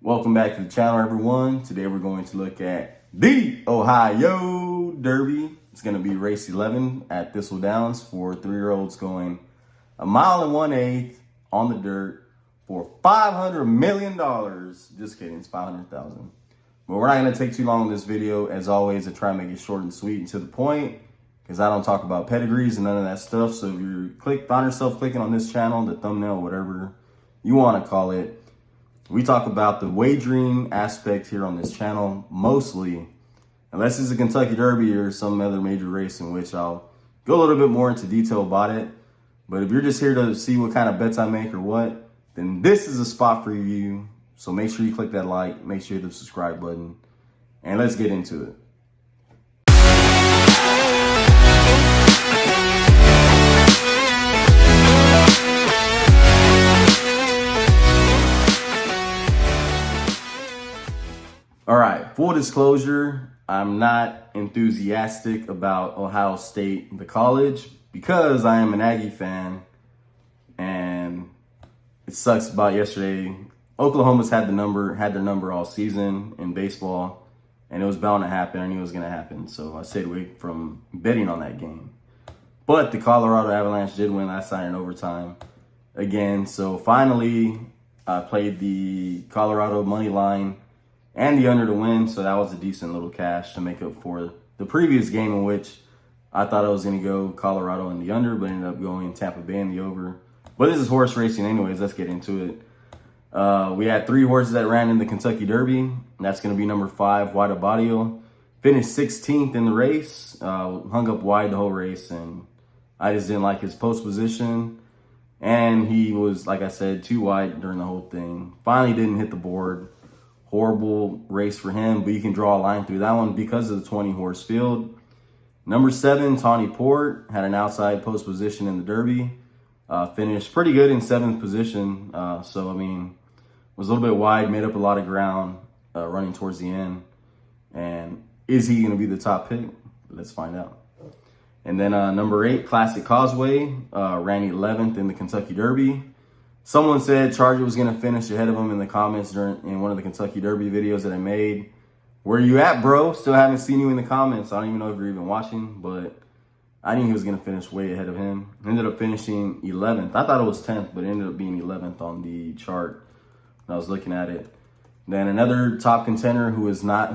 Welcome back to the channel, everyone. Today we're going to look at the OHIOOOO Derby. It's going to be race 11 at Thistledowns for 3-year-olds going 1 1/8 on the dirt for $500 million. Just kidding, it's 500,000. But we're not going to take too long in this video. As always, I try and make it short and sweet and to the point because I don't talk about pedigrees and none of that stuff. So if you find yourself clicking on this channel, the thumbnail, whatever you want to call it, we talk about the wagering aspect here on this channel mostly, unless it's a Kentucky Derby or some other major race in which I'll go a little bit more into detail about it. But if you're just here to see what kind of bets I make or what, then this is a spot for you. So make sure you click that like, make sure you hit the subscribe button, and let's get into it. All right, full disclosure, I'm not enthusiastic about Ohio State, the college, because I am an Aggie fan, and it sucks about yesterday. Oklahoma's had their number all season in baseball, and it was bound to happen. I knew it was going to happen, so I stayed away from betting on that game. But the Colorado Avalanche did win last night in overtime again, so finally I played the Colorado money line and the under to win, so that was a decent little cash to make up for the previous game in which I thought I was going to go Colorado in the under, but ended up going Tampa Bay in the over. But this is horse racing anyways. Let's get into it. We had 3 horses that ran in the Kentucky Derby, and that's going to be number 5, Wide Abadio. Finished 16th in the race, hung up wide the whole race, and I just didn't like his post position. And he was, like I said, too wide during the whole thing. Finally didn't hit the board. Horrible race for him, but you can draw a line through that one because of the 20-horse field. Number 7, Tawny Port, had an outside post position in the Derby. Finished pretty good in 7th position. So, I mean, was a little bit wide, made up a lot of ground running towards the end. And is he going to be the top pick? Let's find out. And then number 8, Classic Causeway, ran 11th in the Kentucky Derby. Someone said Charger was going to finish ahead of him in the comments in one of the Kentucky Derby videos that I made. Where you at, bro? Still haven't seen you in the comments. I don't even know if you're even watching, but I knew he was going to finish way ahead of him. Ended up finishing 11th. I thought it was 10th, but it ended up being 11th on the chart when I was looking at it. Then another top contender who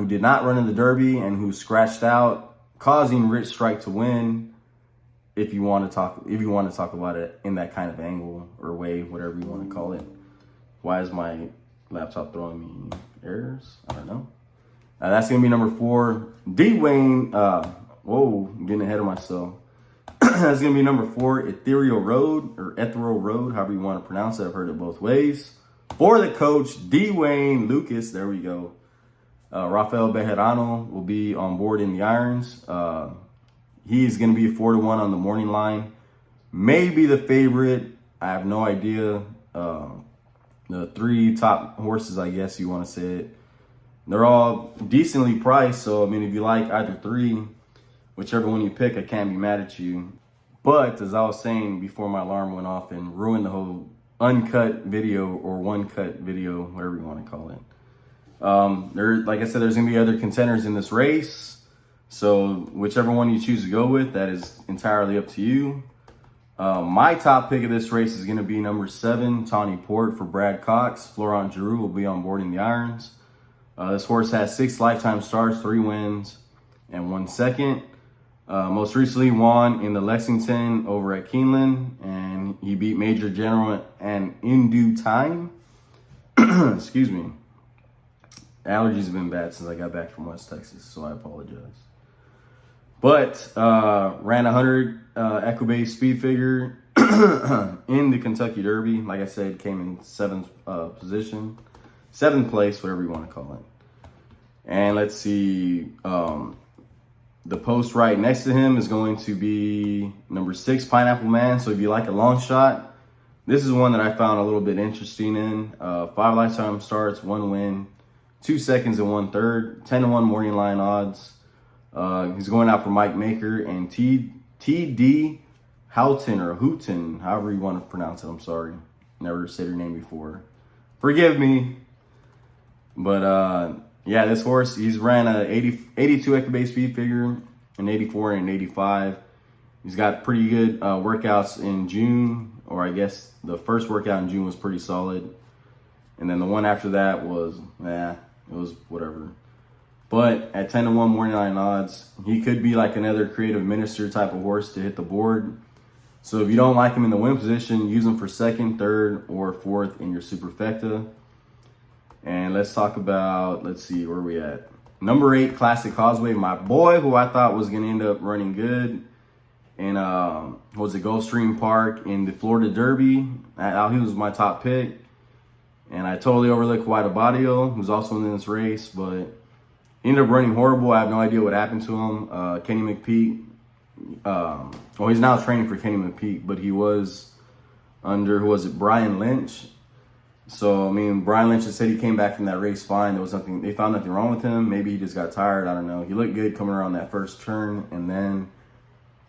did not run in the Derby and who scratched out, causing Rich Strike to win. If you want to talk about it in that kind of angle or way, whatever you want to call it. Why is my laptop throwing me errors? I don't know. That's going to be number 4. Dwayne, I'm getting ahead of myself. That's going to be number 4, Ethereal Road, however you want to pronounce it. I've heard it both ways. For the coach, Dwayne Lucas, there we go. Rafael Bejarano will be on board in the irons. He's going to be 4-1 on the morning line. Maybe the favorite. I have no idea. The 3 top horses, I guess you want to say it. They're all decently priced. So, I mean, if you like either 3, whichever one you pick, I can't be mad at you. But as I was saying before my alarm went off and ruined the whole uncut video or one-cut video, whatever you want to call it. Like I said, there's going to be other contenders in this race. So whichever one you choose to go with, that is entirely up to you. My top pick of this race is going to be number 7, Tawny Port for Brad Cox. Florent Giroux will be on board in the irons. This horse has 6 lifetime starts, 3 wins, and 1 second. Most recently won in the Lexington over at Keeneland, and he beat Major General and In Due Time. Excuse me. Allergies have been bad since I got back from West Texas, so I apologize. But ran 100 Equibase speed figure in the Kentucky Derby. Like I said, came in 7th position. 7th place, whatever you want to call it. And let's see. The post right next to him is going to be number 6, Pineapple Man. So if you like a long shot, this is one that I found a little bit interesting in. 5 lifetime starts, 1 win, 2 seconds and 1/3, 10-1 morning line odds. He's going out for Mike Maker and T.D. Houghton, however you want to pronounce it. I'm sorry. Never said her name before. Forgive me. But yeah, this horse, he's ran a 82 Equibase speed figure, an 84 and an 85. He's got pretty good workouts in June, or I guess the first workout in June was pretty solid. And then the one after that was, it was whatever. But at 10-1 morning line odds, he could be like another creative minister type of horse to hit the board. So if you don't like him in the win position, use him for second, third, or fourth in your superfecta. And let's talk about, let's see, where are we at? Number 8, Classic Causeway, my boy, who I thought was going to end up running good in, was it Gulfstream Park in the Florida Derby. He was my top pick. And I totally overlooked OHIOOOO, who's also in this race, but he ended up running horrible. I have no idea what happened to him. Kenny McPeak, well, he's now training for Kenny McPeak, but he was under, who was it, Brian Lynch. So, I mean, Brian Lynch had said he came back from that race fine. There was nothing, they found nothing wrong with him. Maybe he just got tired. I don't know. He looked good coming around that first turn, and then,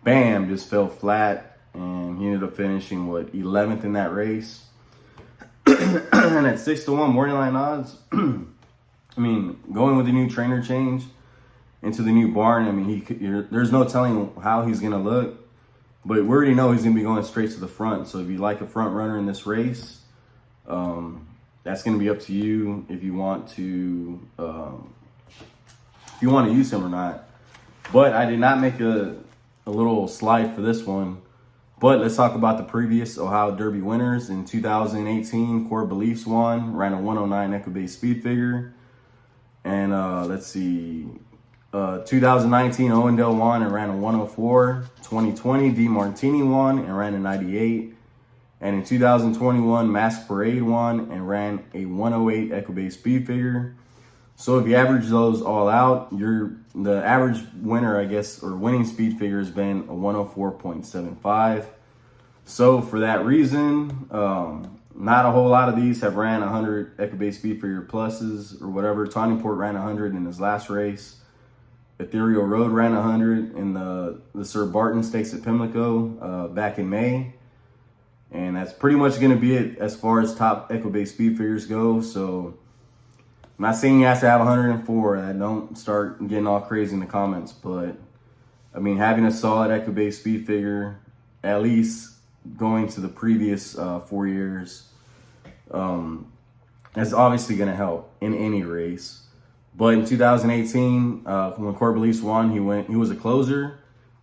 bam, just fell flat. And he ended up finishing, 11th in that race. And at 6-1 morning line odds, I mean, going with the new trainer change into the new barn, I mean, there's no telling how he's going to look. But we already know he's going to be going straight to the front. So if you like a front runner in this race, that's going to be up to you if you want to use him or not. But I did not make a little slide for this one. But let's talk about the previous Ohio Derby winners. In 2018, Core Beliefs won, ran a 109 Equibase speed figure. And let's see, 2019, Owendale won and ran a 104. 2020, D Martini won and ran a 98. And in 2021, Mask Parade won and ran a 108 Equibase speed figure. So if you average those all out, the average winner, I guess, or winning speed figure has been a 104.75. So for that reason, not a whole lot of these have ran 100 Equibase speed figure pluses or whatever. Tawny Port ran 100 in his last race. Ethereal Road ran 100 in the Sir Barton Stakes at Pimlico back in May. And that's pretty much going to be it as far as top Equibase speed figures go. So I'm not saying you have to have 104. I don't start getting all crazy in the comments. But, I mean, having a solid Equibase speed figure, at least going to the previous 4 years, is obviously going to help in any race. But in 2018, when Core Beliefs won, he was a closer.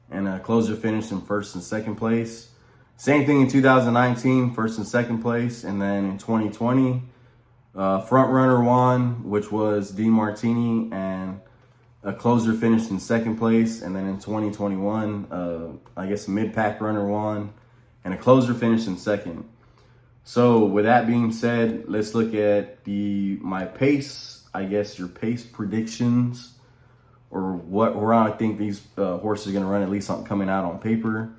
And a closer finished in first and second place. Same thing in 2019, first and second place. And then in 2020, front runner won, which was D Martini, and a closer finished in second place. And then in 2021, I guess a mid-pack runner won, and a closer finished in second. So with that being said, let's look at my pace, I guess your pace predictions, or where I think these horses are going to run, at least something coming out on paper.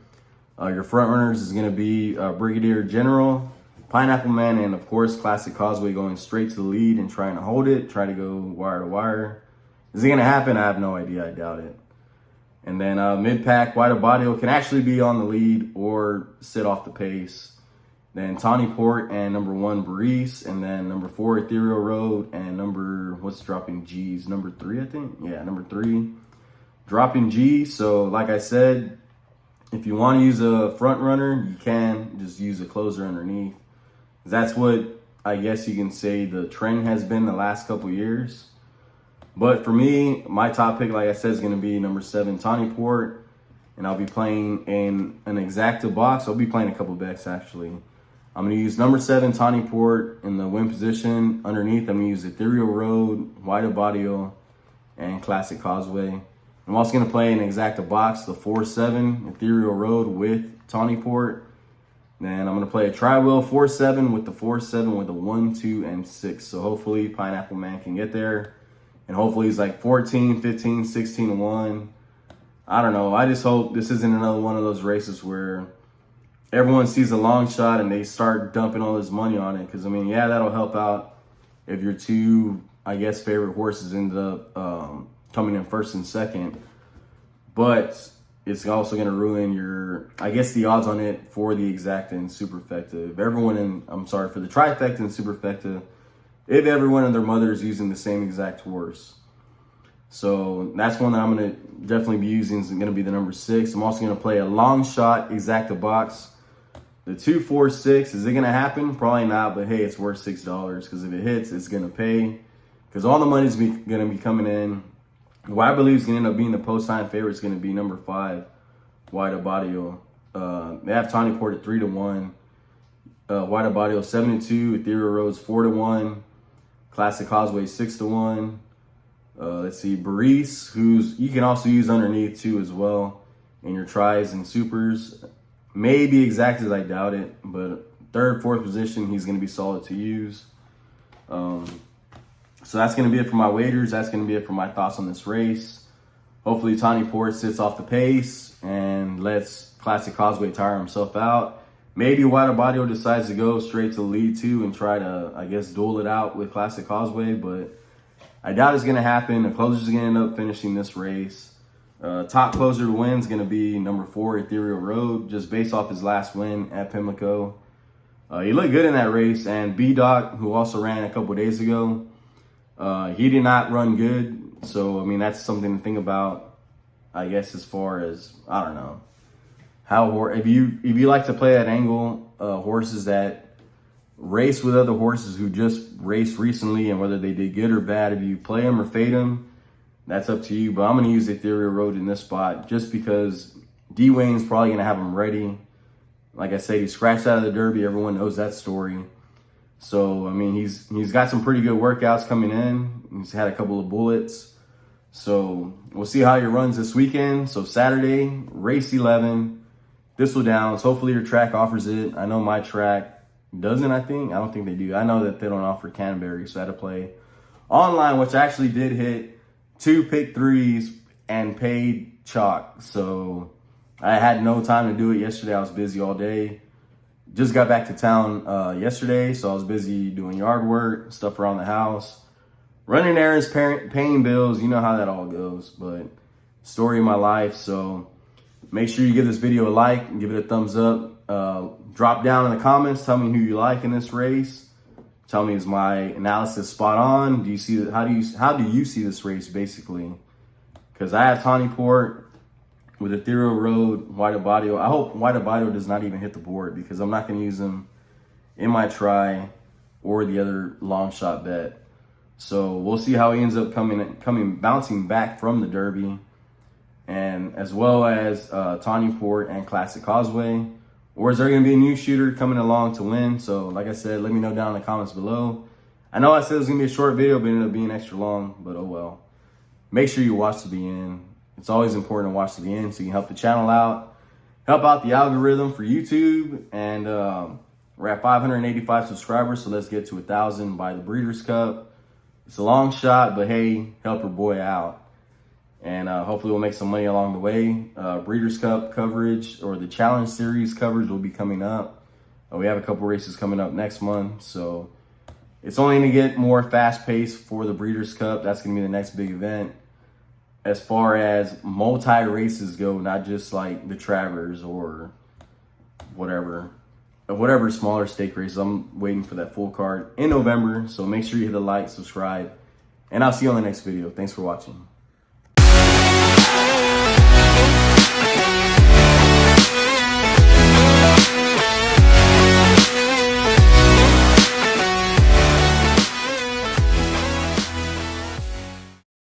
Your front runners is going to be Brigadier General, Pineapple Man, and of course Classic Causeway going straight to the lead and trying to hold it, try to go wire to wire. Is it going to happen? I have no idea. I doubt it. And then mid-pack, White Abadio can actually be on the lead or sit off the pace. Then Tawny Port and number 1, Breeze. And then number 4, Ethereal Road. And what's dropping G's? Number 3, I think. Yeah, number 3. Dropping G. So like I said, if you want to use a front runner, you can just use a closer underneath. That's what I guess you can say the trend has been the last couple years. But for me, my top pick, like I said, is going to be number 7, Tawny Port. And I'll be playing in an exacta box. I'll be playing a couple bets, actually. I'm going to use number 7, Tawny Port in the win position. Underneath, I'm going to use Ethereal Road, White Abadio, and Classic Causeway. I'm also going to play an exacta box, the 4-7 Ethereal Road with Tawny Port. Then I'm going to play a tri-wheel 4-7 with the 4-7 with a 1, 2, and 6. So hopefully Pineapple Man can get there. And hopefully he's like 14, 15, 16, 1. I don't know. I just hope this isn't another one of those races where everyone sees a long shot and they start dumping all this money on it. Because, I mean, yeah, that'll help out if your two, I guess, favorite horses end up coming in first and second. But it's also going to ruin I guess, the odds on it for the exacta and superfecta. If everyone for the trifecta and superfecta, if everyone and their mother is using the same exact horse. So that's one that I'm going to definitely be using. Is going to be the number 6. I'm also going to play a long shot exacta box. The 2, 4, 6. Is it going to happen? Probably not, but hey, it's worth $6 because if it hits, it's going to pay. Because all the money's going to be coming in. What I believe is going to end up being the post-time favorite is going to be number 5, Wide Abadio. They have Tawny Port at 3-1. Wide Abadio 7-2. Ethereal Roads 4-1. Classic Causeway 6-1. Let's see, Baris, who's you can also use underneath too as well in your tries and supers. Maybe exact as I doubt it, but 3rd, 4th position, he's going to be solid to use. So that's going to be it for my wagers. That's going to be it for my thoughts on this race. Hopefully Tawny Port sits off the pace and lets Classic Causeway tire himself out. Maybe Wide Abadio decides to go straight to the lead too and try to, I guess, duel it out with Classic Causeway, but I doubt it's going to happen. The closer's going to end up finishing this race. Top closer to win is going to be number 4, Ethereal Road, just based off his last win at Pimlico. He looked good in that race, and B-Doc, who also ran a couple days ago, he did not run good. So, I mean, that's something to think about, I guess, as far as, I don't know, how if you like to play that angle, horses that race with other horses who just raced recently and whether they did good or bad, if you play them or fade them, that's up to you. But I'm going to use Ethereal Road in this spot just because D. Wayne's probably going to have him ready. Like I said, he scratched out of the Derby. Everyone knows that story. So, I mean, he's got some pretty good workouts coming in. He's had a couple of bullets. So, we'll see how he runs this weekend. So, Saturday, race 11, Thistledowns. Hopefully your track offers it. I know my track doesn't, I think. I don't think they do. I know that they don't offer Canterbury, so I had to play online, which I actually did hit 2 pick 3s and paid chalk. So I had no time to do it yesterday. I was busy all day. Just got back to town yesterday, so I was busy doing yard work, stuff around the house, running errands, paying bills. You know how that all goes, but story of my life. So make sure you give this video a like and give it a thumbs up. Drop down in the comments. Tell me who you like in this race. Tell me, is my analysis spot on? Do you see how do you see this race basically? Because I have Tawny Port with Ethereal Road, Wide Abadio. I hope Wide Abadio does not even hit the board because I'm not going to use him in my try or the other long shot bet. So we'll see how he ends up bouncing back from the Derby, and as well as Tawny Port and Classic Causeway. Or is there going to be a new shooter coming along to win? So, like I said, let me know down in the comments below. I know I said it was going to be a short video, but it ended up being extra long, but oh well. Make sure you watch to the end. It's always important to watch to the end so you can help the channel out, help out the algorithm for YouTube, and we're at 585 subscribers, so let's get to 1,000 by the Breeders' Cup. It's a long shot, but hey, help your boy out. And hopefully we'll make some money along the way. Breeders' Cup coverage or the Challenge Series coverage will be coming up. We have a couple races coming up next month. So it's only going to get more fast-paced for the Breeders' Cup. That's going to be the next big event. As far as multi-races go, not just like the Travers or whatever smaller stake races. I'm waiting for that full card in November. So make sure you hit the like, subscribe, and I'll see you on the next video. Thanks for watching.